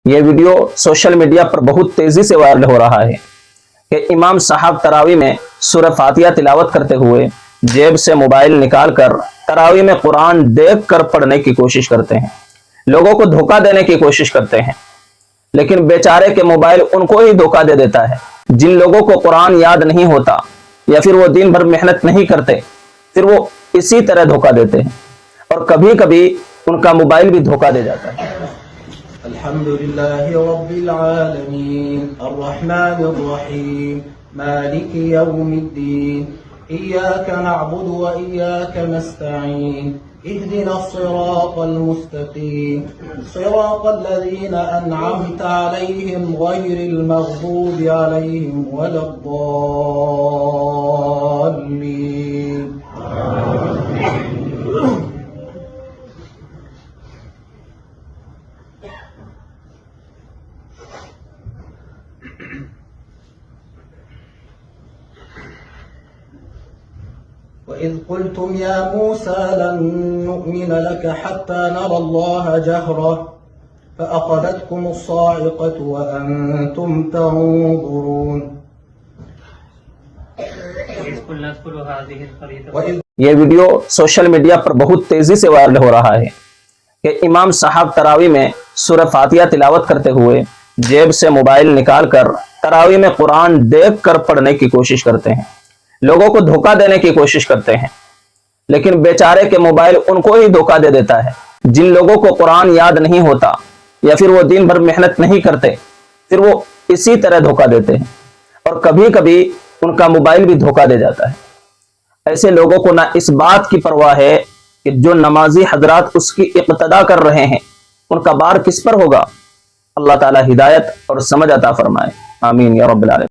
ये video social media पर बहुत तेजी से वायरल हो रहा है कि इमाम साहब तरावी में सूरह फातिहा तिलावत करते हुए जेब से मोबाइल निकालकर तरावी में कुरान देखकर पढ़ने की कोशिश करते हैं, लोगों को धोखा देने की कोशिश करते हैं। लेकिन बेचारे के मोबाइल उनको ही धोखा दे देता है। जिन लोगों को कुरान याद नहीं होता या फिर वो दिन भर मेहनत नहीं करते, फिर वो इसी तरह धोखा देते हैं और कभी कभी उनका मोबाइल भी धोखा दे जाता है। अल्हम्दुलिल्लाहि रब्बिल आलमीन अर्रहमानिर रहीम मालिकि यौमिद्दीन इय्याका नअबुदु व इय्याका नस्तईन इहदिनस सिरातल मुस्तकीम सिरातल लज़ीना अनअमता अलैहिम गैरिल मग़दूबि अलैहिम वलद्दाल्लीन। وإذ قلتم يا موسى لن نؤمن لك حتى نرى الله جهرة فأخذتكم الصاعقة وأنتم تنظرون। ये वीडियो सोशल मीडिया पर बहुत तेजी से वायरल हो रहा है कि इमाम साहब तरावी में सूरह फातिहा तिलावत करते हुए जेब से मोबाइल निकालकर तरावी में कुरान देखकर पढ़ने की कोशिश करते हैं, लोगों को धोखा देने की कोशिश करते हैं। लेकिन बेचारे के मोबाइल उनको ही धोखा दे देता है। जिन लोगों को कुरान याद नहीं होता या फिर वो दिन भर मेहनत नहीं करते, फिर वो इसी तरह धोखा देते हैं और कभी कभी उनका मोबाइल भी धोखा दे जाता है। ऐसे लोगों को ना इस बात की परवाह है कि जो नमाजी हजरात उसकी इक्तदा कर रहे हैं उनका बार किस पर होगा। अल्लाह ताला हिदायत और समझ अता फरमाए। आमीन या रब्बिल आलमीन।